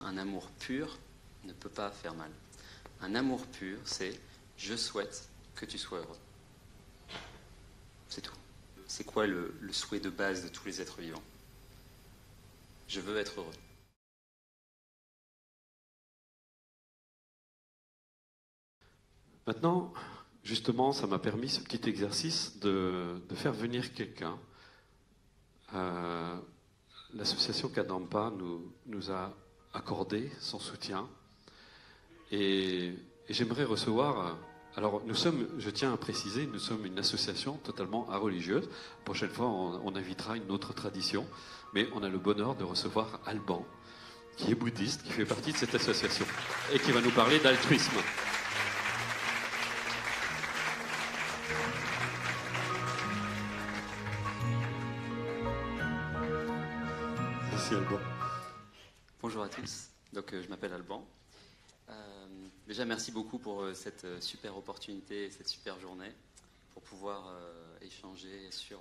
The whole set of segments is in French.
un amour pur ne peut pas faire mal. Un amour pur, c'est « je souhaite que tu sois heureux ». C'est tout. C'est quoi le souhait de base de tous les êtres vivants? Je veux être heureux. Maintenant, justement, ça m'a permis ce petit exercice de faire venir quelqu'un. L'association Kadampa nous a accordé son soutien et j'aimerais recevoir... Alors, je tiens à préciser, nous sommes une association totalement religieuse. La prochaine fois, on invitera une autre tradition, mais on a le bonheur de recevoir Alban, qui est bouddhiste, qui fait partie de cette association et qui va nous parler d'altruisme. Merci Alban. Bonjour à tous, donc je m'appelle Alban. Déjà merci beaucoup pour cette super opportunité, cette super journée, pour pouvoir échanger sur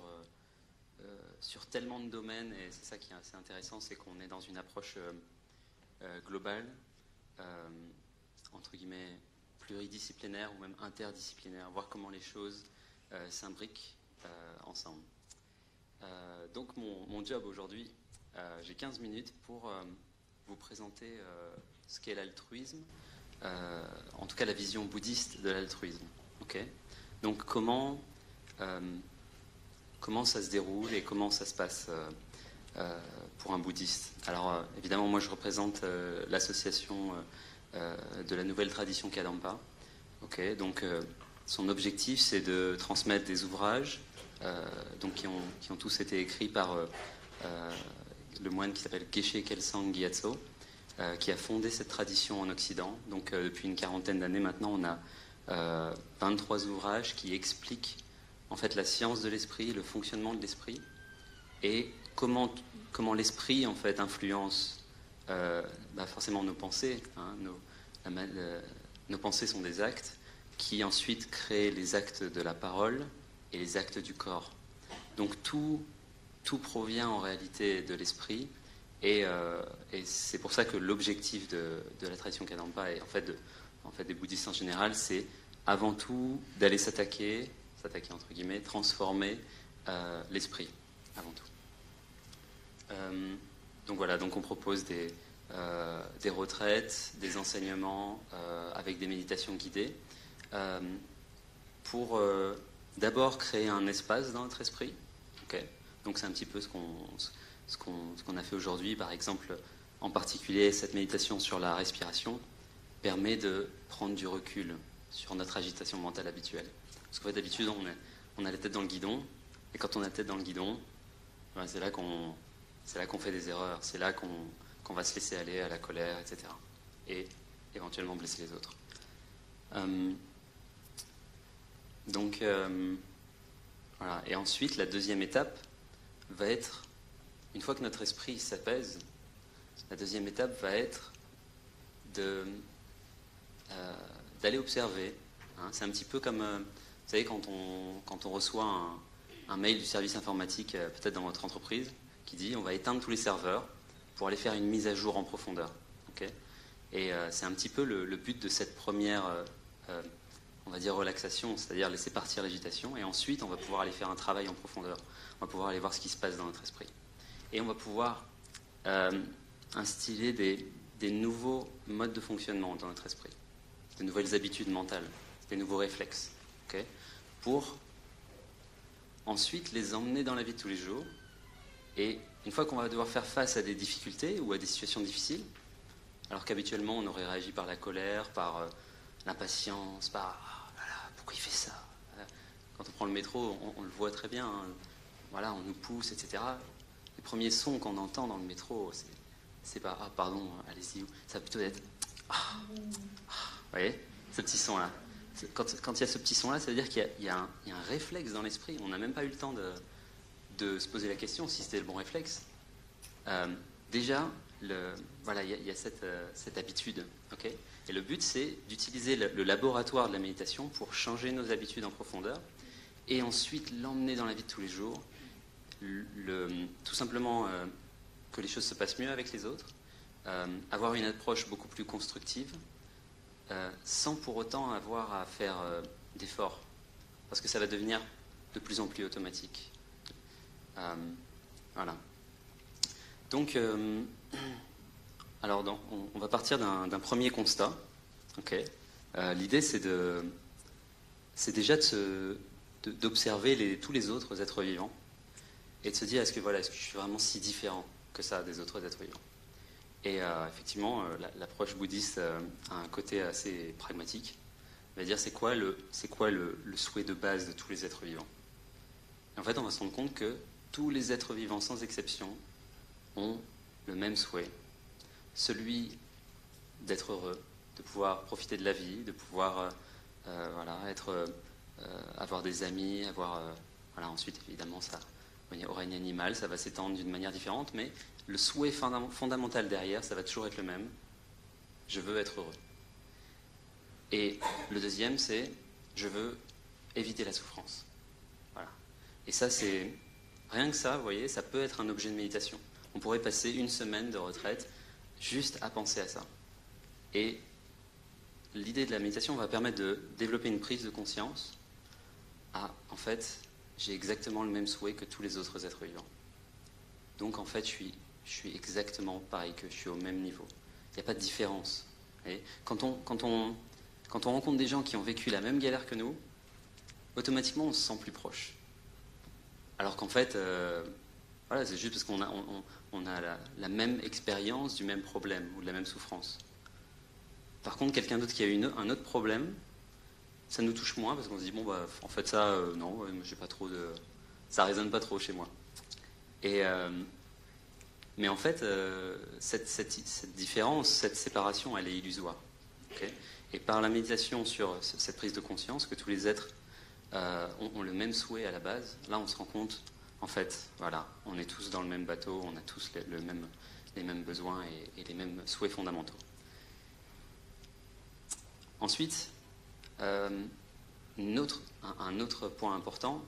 tellement de domaines, et c'est ça qui est assez intéressant, c'est qu'on est dans une approche globale, entre guillemets pluridisciplinaire ou même interdisciplinaire, voir comment les choses s'imbriquent ensemble. Donc mon job aujourd'hui, j'ai 15 minutes pour vous présenter ce qu'est l'altruisme, en tout cas la vision bouddhiste de l'altruisme. Okay. Donc comment ça se déroule et comment ça se passe pour un bouddhiste. Alors évidemment moi je représente l'association de la nouvelle tradition Kadampa. Okay. Donc son objectif c'est de transmettre des ouvrages donc qui ont tous été écrits par le moine qui s'appelle Geshe Kelsang Gyatso, qui a fondé cette tradition en Occident. Donc depuis une quarantaine d'années maintenant, on a 23 ouvrages qui expliquent en fait la science de l'esprit, le fonctionnement de l'esprit, et comment l'esprit en fait influence forcément nos pensées. Hein, nos pensées sont des actes qui ensuite créent les actes de la parole et les actes du corps. Donc tout provient en réalité de l'esprit, et c'est pour ça que l'objectif de la tradition Kadampa et en fait des bouddhistes en général, c'est avant tout d'aller s'attaquer entre guillemets, transformer l'esprit avant tout. Donc voilà, donc on propose des retraites, des enseignements avec des méditations guidées pour d'abord créer un espace dans notre esprit. Okay. Donc c'est un petit peu ce qu'on a fait aujourd'hui. Par exemple, en particulier, cette méditation sur la respiration permet de prendre du recul sur notre agitation mentale habituelle. Parce qu'en fait, d'habitude, on a la tête dans le guidon, et quand on a la tête dans le guidon, ben, c'est là qu'on fait des erreurs, c'est là qu'on va se laisser aller à la colère, etc. Et éventuellement blesser les autres. Voilà. Et ensuite, la deuxième étape va être, une fois que notre esprit s'apaise, la deuxième étape va être d'aller observer. Hein. C'est un petit peu comme, vous savez, quand on reçoit un mail du service informatique, peut-être dans votre entreprise, qui dit on va éteindre tous les serveurs pour aller faire une mise à jour en profondeur. Okay. Et c'est un petit peu le but de cette première, on va dire, relaxation, c'est-à-dire laisser partir l'agitation, et ensuite on va pouvoir aller faire un travail en profondeur. On va pouvoir aller voir ce qui se passe dans notre esprit. Et on va pouvoir instiller des nouveaux modes de fonctionnement dans notre esprit, de nouvelles habitudes mentales, des nouveaux réflexes, okay, pour ensuite les emmener dans la vie de tous les jours. Et une fois qu'on va devoir faire face à des difficultés ou à des situations difficiles, alors qu'habituellement on aurait réagi par la colère, par l'impatience, par « voilà, pourquoi il fait ça ?» Quand on prend le métro, on le voit très bien, hein. Voilà, on nous pousse, etc. Les premiers sons qu'on entend dans le métro, c'est pas « ah pardon, allez-y », ça va plutôt être « ah ». Vous voyez, ce petit son-là. Quand il y a ce petit son-là, ça veut dire qu'il y a un réflexe dans l'esprit. On n'a même pas eu le temps de se poser la question si c'était le bon réflexe. Déjà, voilà, il y a cette habitude. Okay, et le but, c'est d'utiliser le laboratoire de la méditation pour changer nos habitudes en profondeur et ensuite l'emmener dans la vie de tous les jours. Tout simplement que les choses se passent mieux avec les autres, avoir une approche beaucoup plus constructive, sans pour autant avoir à faire d'efforts, parce que ça va devenir de plus en plus automatique. Voilà. Donc, alors on va partir d'un premier constat. Okay. L'idée, c'est déjà d'observer tous les autres êtres vivants et de se dire, est-ce que je suis vraiment si différent que ça des autres êtres vivants? Et effectivement, l'approche bouddhiste a un côté assez pragmatique. On va dire, c'est quoi le souhait de base de tous les êtres vivants? Et en fait, on va se rendre compte que tous les êtres vivants, sans exception, ont le même souhait, celui d'être heureux, de pouvoir profiter de la vie, de pouvoir avoir des amis, ensuite, évidemment, ça, au règne animal, ça va s'étendre d'une manière différente, mais le souhait fondamental derrière, ça va toujours être le même. Je veux être heureux. Et le deuxième, c'est je veux éviter la souffrance. Voilà. Et ça, c'est rien que ça, vous voyez, ça peut être un objet de méditation. On pourrait passer une semaine de retraite juste à penser à ça. Et l'idée de la méditation va permettre de développer une prise de conscience. Ah, en fait, j'ai exactement le même souhait que tous les autres êtres vivants. Donc, en fait, je suis exactement pareil que je suis au même niveau. Il n'y a pas de différence. Et quand on rencontre des gens qui ont vécu la même galère que nous, automatiquement, on se sent plus proche. Alors qu'en fait, c'est juste parce qu'on a la même expérience du même problème ou de la même souffrance. Par contre, quelqu'un d'autre qui a eu un autre problème, ça nous touche moins parce qu'on se dit, en fait, ça, non, j'ai pas trop de... Ça résonne pas trop chez moi. Mais en fait, cette différence, cette séparation, elle est illusoire. Okay? Et par la méditation sur cette prise de conscience, que tous les êtres ont le même souhait à la base, là on se rend compte, en fait, voilà, on est tous dans le même bateau, on a tous les mêmes besoins et les mêmes souhaits fondamentaux. Ensuite, un autre point important,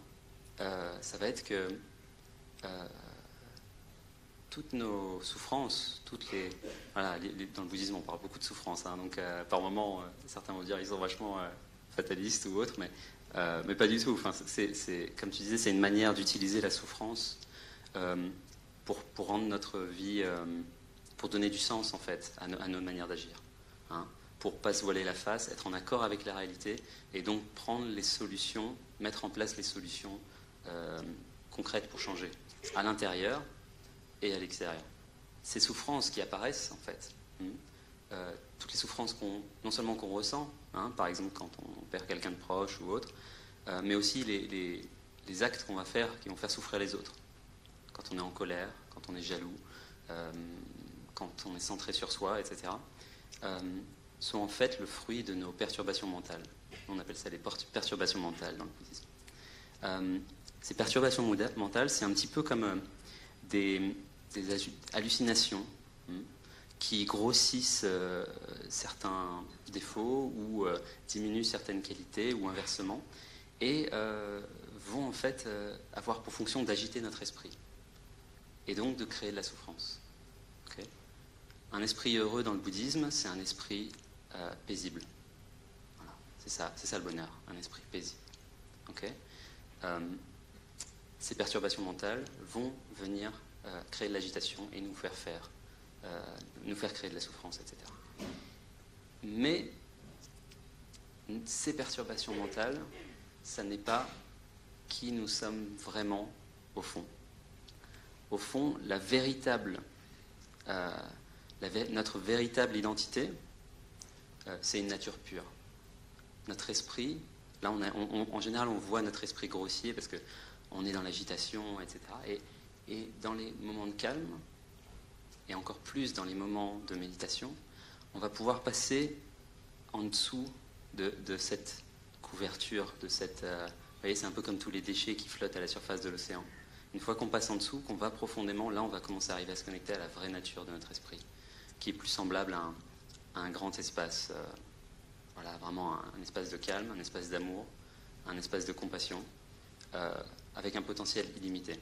ça va être que toutes nos souffrances, dans le bouddhisme on parle beaucoup de souffrances, hein, donc par moments certains vont dire ils sont vachement fatalistes ou autres, mais pas du tout. Enfin, c'est comme tu disais, c'est une manière d'utiliser la souffrance pour rendre notre vie, pour donner du sens en fait à nos manières d'agir, hein, pour pas se voiler la face, être en accord avec la réalité et donc prendre les solutions, mettre en place les solutions concrètes pour changer à l'intérieur et à l'extérieur. Ces souffrances qui apparaissent, en fait, toutes les souffrances non seulement qu'on ressent, hein, par exemple quand on perd quelqu'un de proche ou autre, mais aussi les actes qu'on va faire qui vont faire souffrir les autres. Quand on est en colère, quand on est jaloux, quand on est centré sur soi, etc., sont en fait le fruit de nos perturbations mentales. On appelle ça les perturbations mentales dans le bouddhisme. Ces perturbations mentales, c'est un petit peu comme des hallucinations qui grossissent certains défauts ou diminuent certaines qualités ou inversement et vont en fait avoir pour fonction d'agiter notre esprit et donc de créer de la souffrance. Okay. Un esprit heureux dans le bouddhisme, c'est un esprit paisible. Voilà. C'est ça le bonheur, un esprit paisible. Okay. Ces perturbations mentales vont venir créer de l'agitation et nous faire créer de la souffrance, etc. Mais ces perturbations mentales, ça n'est pas qui nous sommes vraiment au fond. Au fond, notre véritable identité, c'est une nature pure. Notre esprit, là, en général, on voit notre esprit grossier parce qu'on est dans l'agitation, etc. Et dans les moments de calme, et encore plus dans les moments de méditation, on va pouvoir passer en dessous de cette couverture, de cette... vous voyez, c'est un peu comme tous les déchets qui flottent à la surface de l'océan. Une fois qu'on passe en dessous, qu'on va profondément, là on va commencer à arriver à se connecter à la vraie nature de notre esprit, qui est plus semblable à un grand espace, vraiment un espace de calme, un espace d'amour, un espace de compassion, avec un potentiel illimité.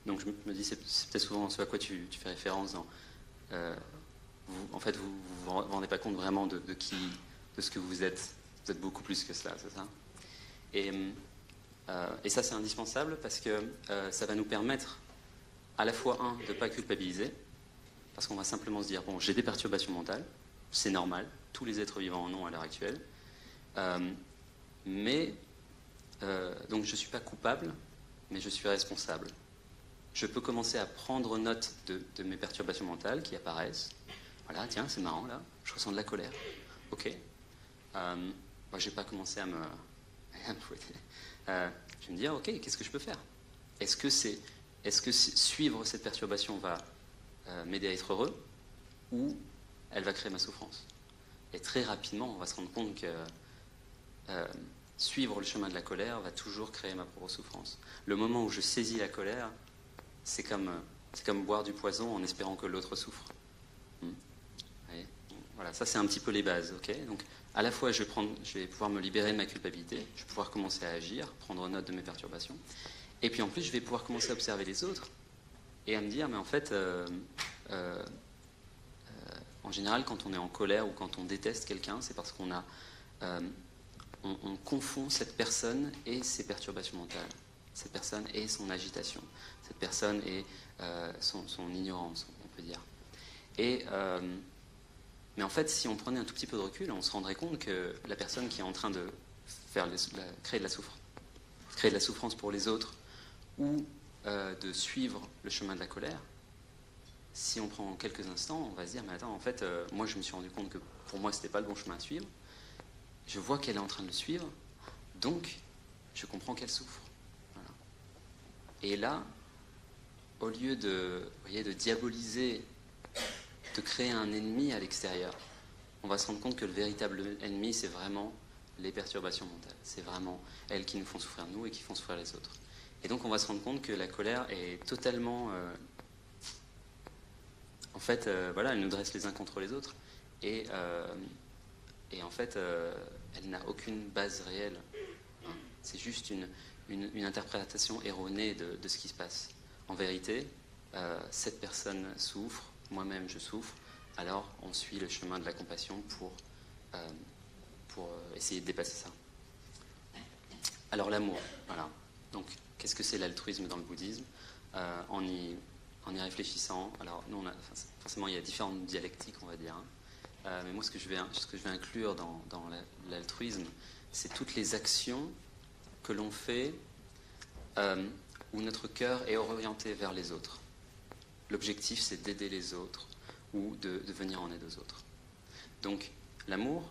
Donc je me dis, c'est peut-être souvent ce à quoi tu fais référence dans vous rendez pas compte vraiment de ce que vous êtes. Vous êtes beaucoup plus que cela, c'est ça? Et ça, c'est indispensable parce que ça va nous permettre à la fois, de ne pas culpabiliser, parce qu'on va simplement se dire, bon, j'ai des perturbations mentales, c'est normal, tous les êtres vivants en ont à l'heure actuelle, donc je ne suis pas coupable, mais je suis responsable. Je peux commencer à prendre note de mes perturbations mentales qui apparaissent. Voilà, tiens, c'est marrant, là, je ressens de la colère. Ok. Moi, je n'ai pas commencé à me fouetter. Je vais me dire, ok, qu'est-ce que je peux faire? Est-ce que suivre cette perturbation va m'aider à être heureux, ou elle va créer ma souffrance? Et très rapidement, on va se rendre compte que suivre le chemin de la colère va toujours créer ma propre souffrance. Le moment où je saisis la colère, c'est comme boire du poison en espérant que l'autre souffre. Voilà, ça c'est un petit peu les bases. Okay, donc, à la fois, je vais pouvoir me libérer de ma culpabilité, je vais pouvoir commencer à agir, prendre note de mes perturbations, et puis en plus, je vais pouvoir commencer à observer les autres et à me dire, mais en fait, en général, quand on est en colère ou quand on déteste quelqu'un, c'est parce qu'on confond cette personne et ses perturbations mentales. Cette personne et son agitation. Cette personne et son ignorance, on peut dire. Mais en fait, si on prenait un tout petit peu de recul, on se rendrait compte que la personne qui est en train de créer de la souffrance pour les autres, ou de suivre le chemin de la colère, si on prend quelques instants, on va se dire, mais attends, en fait, moi je me suis rendu compte que pour moi c'était pas le bon chemin à suivre, je vois qu'elle est en train de le suivre, donc je comprends qu'elle souffre. Voilà. Et là, au lieu de diaboliser, de créer un ennemi à l'extérieur, on va se rendre compte que le véritable ennemi, c'est vraiment les perturbations mentales. C'est vraiment elles qui nous font souffrir nous et qui font souffrir les autres. Et donc on va se rendre compte que la colère est totalement... elle nous dresse les uns contre les autres. Et en fait, elle n'a aucune base réelle. C'est juste une interprétation erronée de ce qui se passe. En vérité, cette personne souffre, moi-même je souffre, alors on suit le chemin de la compassion pour essayer de dépasser ça. Alors l'amour, voilà. Donc, qu'est-ce que c'est l'altruisme dans le bouddhisme? En y réfléchissant, alors nous, forcément il y a différentes dialectiques, on va dire, mais moi ce que je vais inclure dans l'altruisme, c'est toutes les actions que l'on fait où notre cœur est orienté vers les autres. L'objectif, c'est d'aider les autres ou de venir en aide aux autres. Donc, l'amour,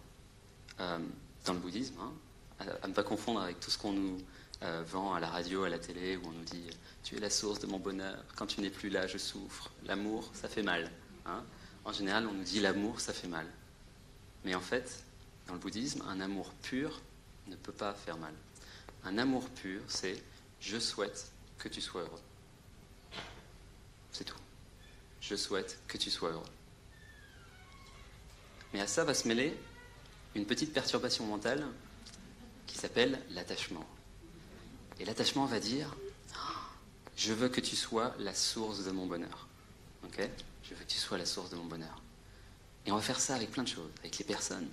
dans le bouddhisme, à ne pas confondre avec tout ce qu'on nous vend à la radio, à la télé, où on nous dit « tu es la source de mon bonheur, quand tu n'es plus là, je souffre, l'amour, ça fait mal ». En général, on nous dit « l'amour, ça fait mal ». Mais en fait, dans le bouddhisme, un amour pur ne peut pas faire mal. Un amour pur, c'est « je souhaite que tu sois heureux ». C'est tout. Je souhaite que tu sois heureux. Mais à ça va se mêler une petite perturbation mentale qui s'appelle l'attachement. Et l'attachement va dire « je veux que tu sois la source de mon bonheur. Okay ? Je veux que tu sois la source de mon bonheur. » Et on va faire ça avec plein de choses, avec les personnes,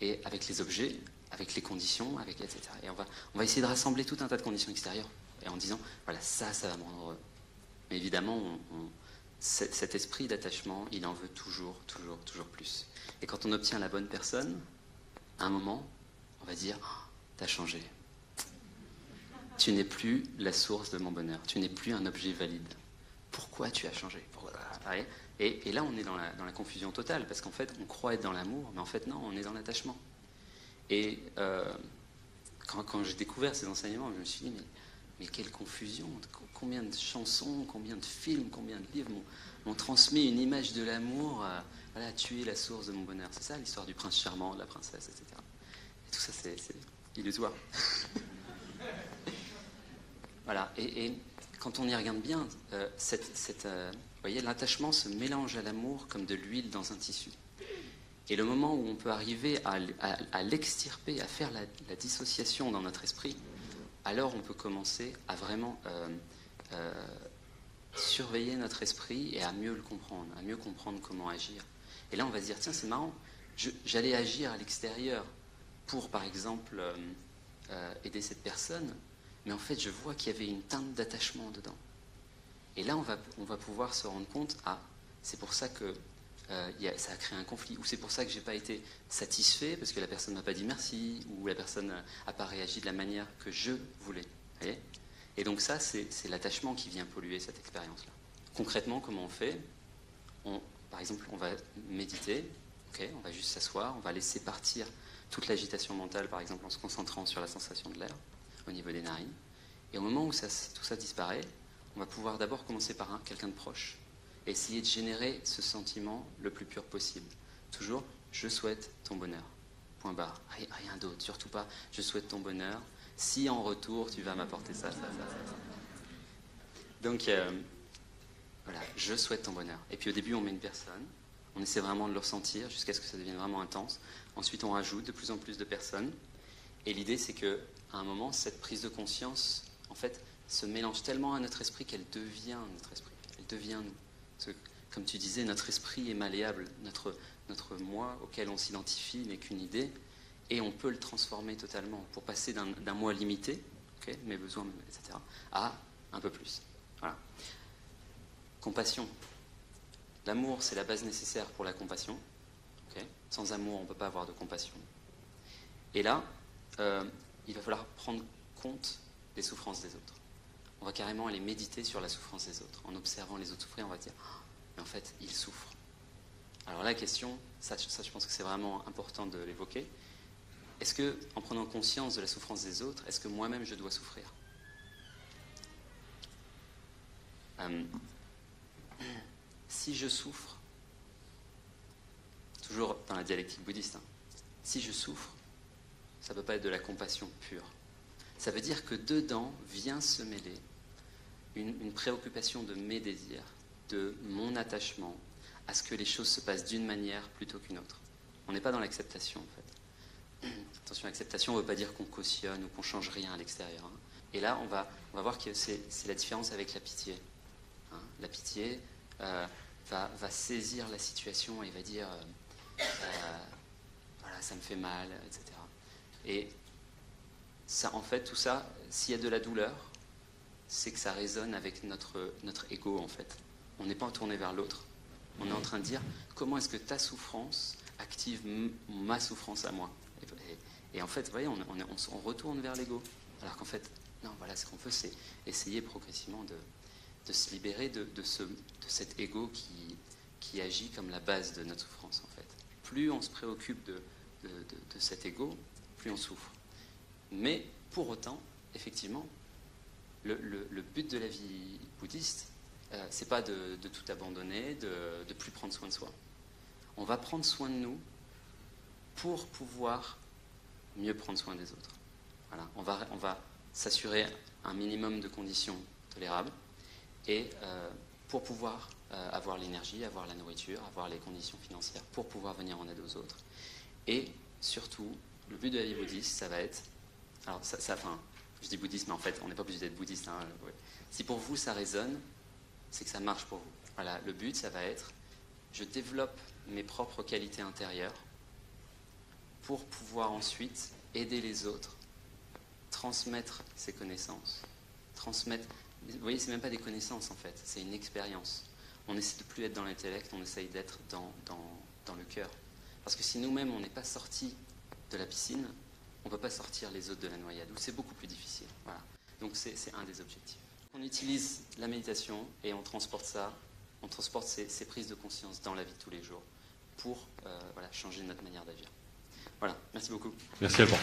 et avec les objets, avec les conditions, etc. Et on va essayer de rassembler tout un tas de conditions extérieures, et en disant « voilà, ça va me rendre heureux. » Mais évidemment, cet esprit d'attachement, il en veut toujours plus. Et quand on obtient la bonne personne, à un moment, on va dire oh, « t'as changé. Tu n'es plus la source de mon bonheur. Tu n'es plus un objet valide. Pourquoi tu as changé ?» Et là, on est dans la confusion totale, parce qu'en fait, on croit être dans l'amour, mais en fait, non, on est dans l'attachement. Et quand j'ai découvert ces enseignements, je me suis dit mais quelle confusion, combien de chansons, combien de films, combien de livres m'ont transmis une image de l'amour, voilà, tu es la source de mon bonheur. C'est ça l'histoire du prince charmant, de la princesse, etc. Et tout ça, c'est illusoire. Voilà, et quand on y regarde bien, vous voyez, l'attachement se mélange à l'amour comme de l'huile dans un tissu. Et le moment où on peut arriver à l'extirper, à faire la dissociation dans notre esprit, alors on peut commencer à vraiment surveiller notre esprit et à mieux le comprendre, à mieux comprendre comment agir. Et là, on va se dire, tiens, c'est marrant, j'allais agir à l'extérieur pour, par exemple, aider cette personne, mais en fait, je vois qu'il y avait une teinte d'attachement dedans. Et là, on va pouvoir se rendre compte, c'est pour ça que ça a créé un conflit, ou c'est pour ça que je n'ai pas été satisfait, parce que la personne ne m'a pas dit merci, ou la personne n'a pas réagi de la manière que je voulais. Vous voyez ? Et donc ça, c'est l'attachement qui vient polluer cette expérience-là. Concrètement, comment on fait ? Par exemple, on va méditer, okay, on va juste s'asseoir, on va laisser partir toute l'agitation mentale, par exemple en se concentrant sur la sensation de l'air au niveau des narines. Et au moment où tout ça disparaît, on va pouvoir d'abord commencer par quelqu'un de proche et essayer de générer ce sentiment le plus pur possible. Toujours, je souhaite ton bonheur. Point barre. Rien d'autre, surtout pas, je souhaite ton bonheur. Si en retour, tu vas m'apporter ça. Donc, voilà, je souhaite ton bonheur. Et puis au début, on met une personne, on essaie vraiment de le ressentir jusqu'à ce que ça devienne vraiment intense. Ensuite, on rajoute de plus en plus de personnes. Et l'idée, c'est qu'à un moment, cette prise de conscience, en fait, se mélange tellement à notre esprit qu'elle devient notre esprit. Elle devient nous. Parce que, comme tu disais, notre esprit est malléable. Notre moi auquel on s'identifie n'est qu'une idée. Et on peut le transformer totalement pour passer d'un moi limité, okay, mes besoins, etc., à un peu plus. Voilà. Compassion. L'amour, c'est la base nécessaire pour la compassion. Okay. Sans amour, on ne peut pas avoir de compassion. Et là, il va falloir prendre compte des souffrances des autres. On va carrément aller méditer sur la souffrance des autres. En observant les autres souffrir, on va dire « mais en fait, ils souffrent ». Alors la question, ça je pense que c'est vraiment important de l'évoquer. Est-ce que, en prenant conscience de la souffrance des autres, est-ce que moi-même je dois souffrir ? Si je souffre, toujours dans la dialectique bouddhiste, si je souffre, ça ne peut pas être de la compassion pure. Ça veut dire que dedans vient se mêler une préoccupation de mes désirs, de mon attachement à ce que les choses se passent d'une manière plutôt qu'une autre. On n'est pas dans l'acceptation, en fait. Attention, l'acceptation ne veut pas dire qu'on cautionne ou qu'on change rien à l'extérieur. Et là, on va voir que c'est la différence avec la pitié. La pitié va saisir la situation et va dire voilà, ça me fait mal, etc. Et ça, en fait, tout ça, s'il y a de la douleur, c'est que ça résonne avec notre ego, en fait. On n'est pas tourné vers l'autre. On est en train de dire comment est-ce que ta souffrance active ma souffrance à moi. Et en fait, vous voyez, on retourne vers l'ego. Alors qu'en fait, non, voilà, ce qu'on veut, c'est essayer progressivement de se libérer de cet ego qui agit comme la base de notre souffrance, en fait. Plus on se préoccupe de cet ego, plus on souffre. Mais pour autant, effectivement, le but de la vie bouddhiste, c'est pas de tout abandonner, de plus prendre soin de soi. On va prendre soin de nous pour pouvoir mieux prendre soin des autres. Voilà, on va s'assurer un minimum de conditions tolérables et pour pouvoir avoir l'énergie, avoir la nourriture, avoir les conditions financières pour pouvoir venir en aide aux autres. Et surtout, le but de la vie bouddhiste, ça va être... Alors, enfin, je dis bouddhiste, mais en fait, on n'est pas obligé d'être bouddhiste. Ouais. Si pour vous, ça résonne, c'est que ça marche pour vous. Voilà, le but, ça va être, je développe mes propres qualités intérieures pour pouvoir ensuite aider les autres, transmettre ces connaissances, vous voyez, c'est même pas des connaissances en fait, c'est une expérience. On essaie de plus être dans l'intellect, on essaye d'être dans le cœur. Parce que si nous-mêmes on n'est pas sortis de la piscine, on ne peut pas sortir les autres de la noyade, où c'est beaucoup plus difficile. Voilà. Donc c'est un des objectifs. On utilise la méditation et on transporte ces prises de conscience dans la vie de tous les jours pour changer notre manière d'agir. Voilà, merci beaucoup. Merci à vous.